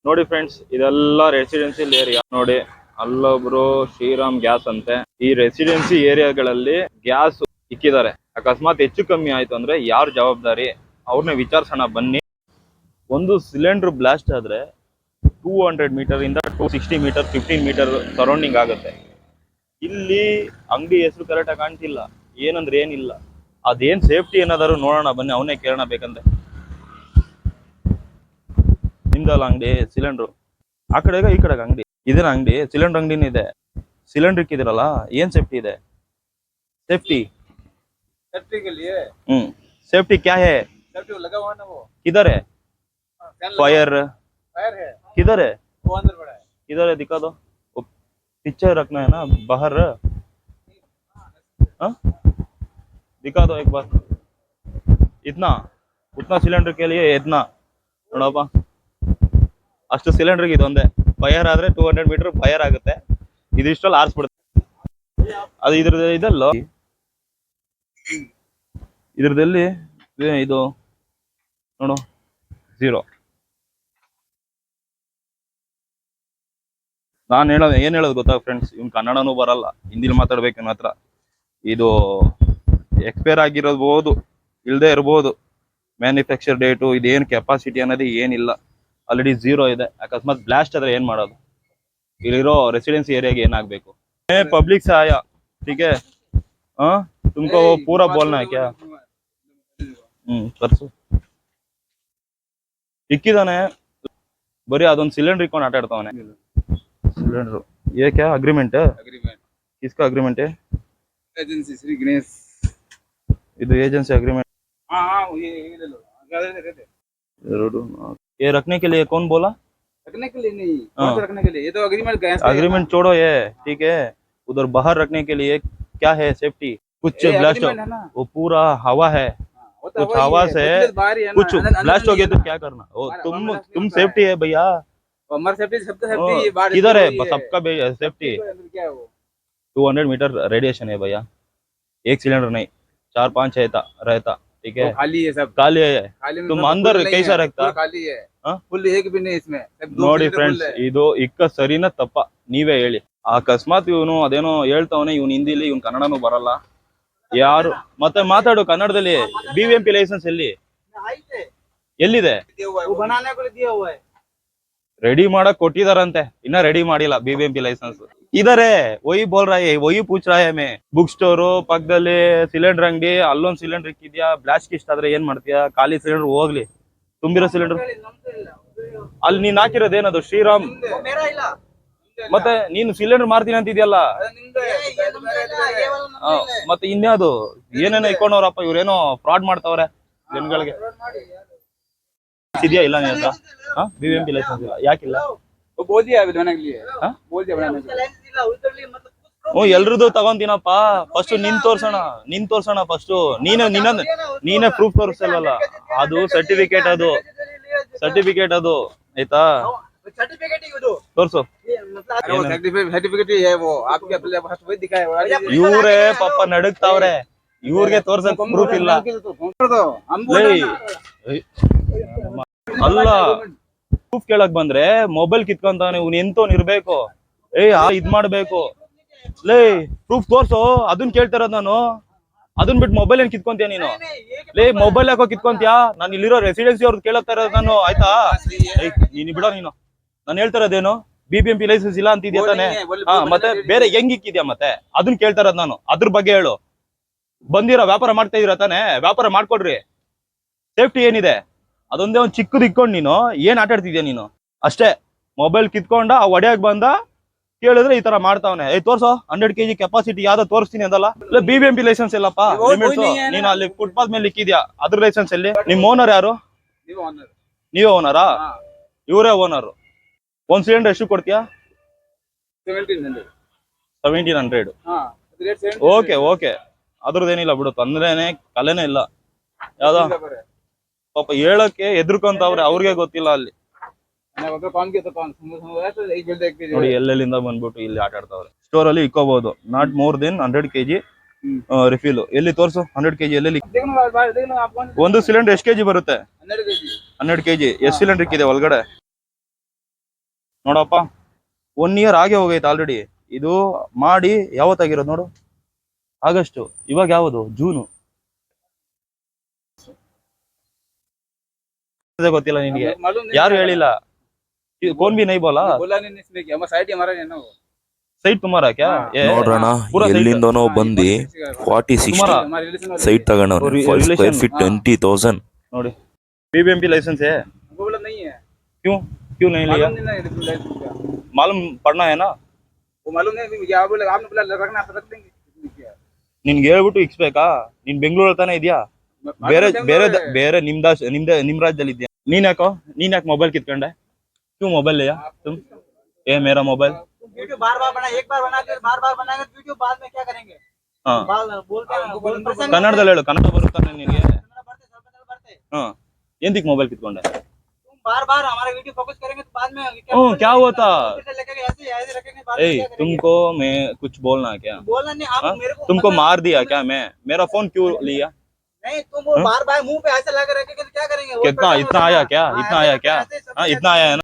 ನೋಡಿ ಫ್ರೆಂಡ್ಸ್, ಇದೆಲ್ಲ residential area. ನೋಡಿ, ಅಲ್ಲೊಬ್ರು ಶ್ರೀರಾಮ್ ಗ್ಯಾಸ್ ಅಂತೆ. ಈ ರೆಸಿಡೆನ್ಸಿ ಏರಿಯಾಗಳಲ್ಲಿ ಗ್ಯಾಸ್ ಇಕ್ಕಿದ್ದಾರೆ. ಅಕಸ್ಮಾತ್ ಹೆಚ್ಚು ಕಮ್ಮಿ ಆಯ್ತು ಅಂದ್ರೆ ಯಾರು ಜವಾಬ್ದಾರಿ, ಅವ್ರನ್ನ ವಿಚಾರಿಸೋಣ ಬನ್ನಿ. ಒಂದು ಸಿಲಿಂಡರ್ ಬ್ಲಾಸ್ಟ್ ಆದ್ರೆ 200 ಮೀಟರ್ ಇಂದ 260 ಮೀಟರ್ 15 ಮೀಟರ್ ಸರೌಂಡಿಂಗ್ ಆಗುತ್ತೆ. ಇಲ್ಲಿ ಅಂಗಡಿ ಹೆಸರು ಕರೆಕ್ಟಾಗಿ ಕಾಣ್ತಿಲ್ಲ, ಏನಂದ್ರೆ ಏನಿಲ್ಲ. ಅದೇನ್ ಸೇಫ್ಟಿ ಏನಾದ್ರು ನೋಡೋಣ ಬನ್ನಿ, ಅವನೇ ಕೇಳೋಣ ಬೇಕಂದ್ರೆ. ನಿಮ್ದಲ್ಲ ಅಂಗಡಿ ಸಿಲಿಂಡ್ರು, ಆ ಕಡೆಗ ಈ ಕಡೆಗ ಅಂಗಡಿ ಇದೇನ ಅಂಗಡಿ? ಸಿಲಿಂಡರ್ ಅಂಗಡಿನ ಇದೆ. ಸಿಲಿಂಡರ್ ಇಕ್ಕಿದಿರಲ್ಲ, ಏನ್ ಸೇಫ್ಟಿ ಇದೆ? सेफ्टी सेफ्टी के लिए सेफ्टी क्या है? सेफ्टी लगा हुआ ना, वो किधर है? फायर फायर है किधर है? वो अंदर पड़ा है। किधर है दिखा दो। वो पिक्चर रखना है ना बाहर। हाँ, दिखा दो एक बार। इतना उतना सिलेंडर के लिए इतना ನೋಡಪ್ಪ, ಅಷ್ಟು ಸಿಲಿಂಡರ್ಗೆ ಇದೊಂದೇ. ಫೈರ್ ಆದ್ರೆ 200 ಮೀಟರ್ ಫೈರ್ ಆಗುತ್ತೆ. ಇದಿಷ್ಟಲ್ಲಿ ಆರಿಸ್ಬಿಡುತ್ತೆ. ಅದು ಇದ್ರದ್ದು ಇದಲ್ಲ, ಇದ್ರದಲ್ಲಿ ಇದು ನೋಡು, 0. ನಾನು ಏನ್ ಹೇಳೋದು ಗೊತ್ತಾ ಫ್ರೆಂಡ್ಸ್, ಇವ್ನು ಕನ್ನಡನೂ ಬರಲ್ಲ, ಹಿಂದಿಲಿ ಮಾತಾಡ್ಬೇಕು ಇವನ ಹತ್ರ. ಇದು ಎಕ್ಸ್ಪೈರ್ ಆಗಿರೋಬಹುದು, ಇಲ್ಲದೆ ಇರ್ಬೋದು. ಮ್ಯಾನುಫ್ಯಾಕ್ಚರ್ ಡೇಟು, ಇದೇನು ಕೆಪಾಸಿಟಿ ಅನ್ನೋದು ಏನಿಲ್ಲ. ಆಲ್ರೆಡಿ 0 ಇದೆ. ಅಕಸ್ಮಾತ್ ಬ್ಲಾಸ್ಟ್ ಆದ್ರೆ ಏನ್ ಮಾಡೋದು? ಇಲ್ಲಿರೋ ರೆಸಿಡೆನ್ಸಿ ಏರಿಯಾಗೆ ಏನಾಗಬೇಕು? पब्लिक से आया, ठीक है? हाँ, तुमको वो पूरा बोलना है क्या? परसों इक्किदाने बरी ಅದೊಂದು ಸಿಲಿಂಡರ್ ಇಟ್ಕೊಂಡು ಆಟ ಆಡ್ತಾವನೆ. सिलेंडर ये क्या अग्रीमेंट है? अग्रीमेंट किसका अग्रीमेंट है? एजेंसी श्री गणेश। ಇದು ಏಜೆನ್ಸಿ अग्रीमेंट। हाँ हाँ, ये ले लो। ये रखने के लिए कौन बोला? रखने के लिए नहीं, कौन सा रखने के लिए? ये तो अग्रीमेंट गैस अग्रीमेंट छोड़ो ये, ठीक है? उधर बाहर रखने के लिए क्या है सेफ्टी? कुछ ब्लास्ट हो, वो पूरा हवा है, कुछ हवा से कुछ ब्लास्ट हो गया तो क्या करना? वो तुम सेफ्टी है भैया, हमारा सेफ्टी, सबका सेफ्टी किधर है? सबका सेफ्टी। क्या है वो? 200 मीटर रेडिएशन है भैया, एक सिलेंडर नहीं, 4-5 रहता, ठीक है? खाली है, सब खाली है। तुम अंदर कैसा रखता? खाली है, फुल एक भी नहीं इसमें। ನೋಡಿ ಫ್ರೆಂಡ್ಸ್, ಇದು ಇಕ್ಕ ಸರಿನ ತಪ್ಪ ನೀವೇ ಹೇಳಿ. ಅಕಸ್ಮಾತ್ ಇವನು ಅದೇನೋ ಹೇಳ್ತಾವನೆ, ಇವನು ಹಿಂದಿಲಿ, ಇವನು ಕನ್ನಡನೂ ಬರಲ್ಲ. ಯಾರು ಮತ್ತೆ ಮಾತಾಡು ಕನ್ನಡದಲ್ಲಿ. BBMP ಲೈಸೆನ್ಸ್ ಎಲ್ಲಿದೆ? ರೆಡಿ ಮಾಡಕ್ ಕೊಟ್ಟಿದಾರಂತೆ, ಇನ್ನ ರೆಡಿ ಮಾಡಿಲ್ಲ BBMP ಲೈಸೆನ್ಸ್. ಇದಾರೆ ವही बोल रहा है, वही पूछ रहा है मैं। ಬುಕ್ ಸ್ಟೋರು ಪಕ್ಕದಲ್ಲಿ ಸಿಲಿಂಡರ್ ಅಂಗಡಿ, ಅಲ್ಲೊಂದು ಸಿಲಿಂಡರ್ ಇಕ್ಕಿದ್ಯಾ, ಬ್ಲಾಸ್ಟ್ ಇಷ್ಟ ಆದ್ರೆ ಏನ್ ಮಾಡ್ತೀಯಾ? ಖಾಲಿ ಸಿಲಿಂಡರ್ ಹೋಗ್ಲಿ, ತುಂಬಿರೋ ಸಿಲಿಂಡರ್ ಅಲ್ಲಿ ನೀನ್ ಹಾಕಿರೋದೇನದು? ಶ್ರೀರಾಮ್. ಮತ್ತೆ ನೀನು ಸಿಲಿಂಡರ್ ಮಾರ್ತೀನಿ ಅಂತಿದ್ಯಲ್ಲ, ಮತ್ತೆ ಇನ್ಯಾವುದು? ಏನೇನೋ ಇಟ್ಕೊಂಡವ್ರಪ್ಪ ಇವ್ರೇನೋ ಫ್ರಾಡ್ ಮಾಡ್ತಾವ್ರೆ ಜನಗಳಿಗೆ. ಇದೆಯಾ ಇಲ್ಲ ನಿನ್ನ ಹತ್ರ? BBMP ಲೈಸೆನ್ಸ್ ಇಲ್ಲ, ಯಾಕಿಲ್ಲ? ಎಲ್ರದ್ದು ತಗೊಂತೀನಪ್ಪ. ಫಸ್ಟ್ ನಿನ್ ತೋರ್ಸೋಣ ಫಸ್ಟ್. ನೀನೇ ಪ್ರೂಫ್ ತೋರಿಸಲ್ವಲ್ಲ, ಅದು ಸರ್ಟಿಫಿಕೇಟ್, ಅದು ಆಯ್ತಾ? ತೋರ್ಸು. ಇವ್ರೇ ಪಾಪ ನಡುಕ್ತಾವ್ರೆ, ಇವ್ರಿಗೆ ತೋರ್ಸಕ್ ಪ್ರೂಫ್ ಇಲ್ಲ. ಅಲ್ಲ, ಪ್ರೂಫ್ ಕೇಳಕ್ ಬಂದ್ರೆ ಮೊಬೈಲ್ ಕಿತ್ಕೊಂತಾನೆ ಇವ್ನು, ಎಂತೋನ್ ಇರ್ಬೇಕು. ಇದ್ ಮಾಡ್ಬೇಕು. ಲೇ ಪ್ರೂಫ್ ತೋರ್ಸು, ಅದನ್ ಕೇಳ್ತಾರ ನಾನು. ಅದನ್ ಬಿಟ್ಟು ಮೊಬೈಲ್ ಏನ್ ಕಿತ್ಕೊಂತೀಯ ನೀನು? ಲೇ ಮೊಬೈಲ್ ಯಾಕೋ ಕಿತ್ಕೊಂತೀಯಾ? ನಾನು ಇಲ್ಲಿರೋ ರೆಸಿಡೆನ್ಸಿ ಅವ್ರದ್ದು ಕೇಳತ್ತಾ ಇರೋದು ನಾನು, ಆಯ್ತಾ? ನೀನು ಬಿಡೋ. ನೀನು ನಾನು ಹೇಳ್ತಾ ಇರೋದೇನು? BBMP ಲೈಸೆನ್ಸ್ ಇಲ್ಲ ಅಂತಿದ್ಯಾ ತಾನೆ? ಮತ್ತೆ ಬೇರೆ ಹೆಂಗ್ ಇಕ್ಕಿದ್ಯಾ? ಮತ್ತೆ ಅದನ್ನ ಕೇಳ್ತಾ ಇರೋದು ನಾನು. ಅದ್ರ ಬಗ್ಗೆ ಹೇಳು. ಬಂದಿರೋ ವ್ಯಾಪಾರ ಮಾಡ್ತಾ ಇದೀರ ತಾನೆ, ವ್ಯಾಪಾರ ಮಾಡ್ಕೊಡ್ರಿ. ಸೇಫ್ಟಿ ಏನಿದೆ? ಅದೊಂದೇ ಒಂದ್ ಚಿಕ್ಕದು ಇಕ್ಕೊಂಡು ನೀನು ಏನ್ ಆಟ ಆಡ್ತಿದ್ಯಾ ನೀನು? ಅಷ್ಟೇ. ಮೊಬೈಲ್ ಕಿತ್ಕೊಂಡ ಒಡೆಯಾಗ ಬಂದ ಕೇಳಿದ್ರೆ ಈ ತರ ಮಾಡ್ತಾವನೆ. ತೋರ್ಸೋ 100 kg ಕೆಪಾಸಿಟಿ ಯಾವ್ದೋ ತೋರಿಸ್ತೀನಿ ಅದಲ್ಲ. ಇಲ್ಲ BBMP ಲೈಸೆನ್ಸ್ ಇಲ್ಲಪ್ಪ, ನೀನು ಅಲ್ಲಿ ಫುಟ್ಪಾತ್ ಮೇಲೆ ಇಕ್ಕಿದ್ಯಾ, ಅದ್ರ ಲೈಸೆನ್ಸ್ ಎಲ್ಲಿ? ನಿಮ್ ಓನರ್ ಯಾರು? ನೀವೇ ಓನರಾ? ಇವರೇ ಓನರ್. ಒಂದ್ ಸಿಲಿಂಡರ್ ಎಷ್ಟು ಕೊಡ್ತೀಯಾ? 1700. ಓಕೆ, ಅದ್ರದ್ದೇನಿಲ್ಲ ಬಿಡು, ತೊಂದ್ರೆನೆ ಕಲೆನೇ ಇಲ್ಲ. ಯಾವ್ದೋ ಪಾಪ ಹೇಳಕ್ಕೆ ಎದ್ರುಕೊಂತವ್ರೆ, ಅವ್ರಿಗೆ ಗೊತ್ತಿಲ್ಲ. ಅಲ್ಲಿ ನೋಡಿ ಎಲ್ಲೆಲ್ಲಿಂದ ಬಂದ್ಬಿಟ್ಟು ಇಲ್ಲಿ ಆಟ ಆಡ್ತಾವ್ರೆ. ಸ್ಟೋರ್ ಅಲ್ಲಿ ಇಕ್ಕೋಬಹುದು, not more than 100 kg refill. ಎಲ್ಲಿ ತೋರ್ಸು 100 kg ಎಲ್ಲೆಲ್ಲಿ? ಒಂದು ಸಿಲಿಂಡರ್ ಎಷ್ಟು kg ಬರುತ್ತೆ? 12 kg. ಎಷ್ಟು ಸಿಲಿಂಡರ್ ಇದೆ ಒಳಗಡೆ? ನೋಡಪ್ಪ 1 ಇಯರ್ ಆಗೇ ಹೋಗೈತೆ ಆಲ್ರೆಡಿ. ಇದು ಮಾಡಿ ಯಾವತ್ತಾಗಿರೋದು ನೋಡು, ಆಗಸ್ಟ್. ಇವಾಗ ಯಾವುದು, ಜೂನು. ಗೊತ್ತಿಲ್ಲ ನಿನ್ಗೆ, मालूम नहीं ಯಾರು था। ಹೇಳಿಲ್ಲ. कौन भी नहीं बोला, बोला नहीं इसमें कि हमारा साइड ही हमारा है ना वो। ಸೈಟ್ तुम्हारा क्या? हाँ। ये ನೋಡ್ರಣ ಪೂರಾ site ಎಲ್ಲಿಂದನೋ ಬಂದು हमारा 40-60 रिलेशन वाले ಸೈಟ್ ತಗೊಂಡವ್ರೆ. और 5 ಸ್ಕ್ವೇರ್ relation, ಫೀಟ್ हाँ। 20,000. ನೋಡಿ बीबीएमपी लाइसेंस है, वो बोला नहीं है। क्यों क्यों नहीं लिया? मालूम नहीं ना लाइसेंस का। मालूम पढ़ना है ना. वो मालूम नहीं क्या बोले, आपने बोला रखना आप रख देंगे। क्या? ನಿನ್ಗೆ ಹೇಳ್ಬಿಟ್ಟು ಇಕ್ಸ್ಬೇಕಾ? ನೀನ್ ಬೆಂಗಳೂರಲ್ಲಿ ತಾನೇ ಇದೆಯಾ? ಬೇರೆ ಬೇರೆ ಬೇರೆ ನಿಮ್ ರಾಜ್ಯದಲ್ಲಿ ಇದೆಯಾ? ನೀನ್ ಯಾಕೆ ಮೊಬೈಲ್ ಕಿತ್ಕೊಂಡೆ? क्यों मोबाइल लिया तुम? ये मेरा मोबाइल. वीडियो बार बार बना, एक बार बनाते बार बार बनाएंगे तो वीडियो बाद में क्या करेंगे? हाँ बोलते हैं ಕನ್ನಡದಲ್ಲಿ ಹೇಳು, ಕನ್ನಡ ಬರುತ್ತಾನೆ ನಿನಗೆ? बढ़ते ಹಾ, ಎಂದಿಕ್ ಮೊಬೈಲ್ ಕಿತ್ಕೊಂಡೆ? तुम बार बार हमारा वीडियो फोकस करेंगे तो बाद में क्या होता? ऐसे रखेंगे बाद ए में क्या करेंगे? तुमको मैं कुछ बोलना है क्या? बोलना नहीं, आप हाँ? मेरे को तुमको मतलब- मार दिया क्या मैं? मेरा फोन क्यों लिया? नहीं, तुम वो बार बार मुंह पे ऐसे लगा रखेंगे तो क्या करेंगे? वो कितना प्रश्न इतना होता है आया ना। क्या? हाँ, इतना ऐसे आया क्या? ऐसे सब हाँ ऐसे- इतना आया है ना.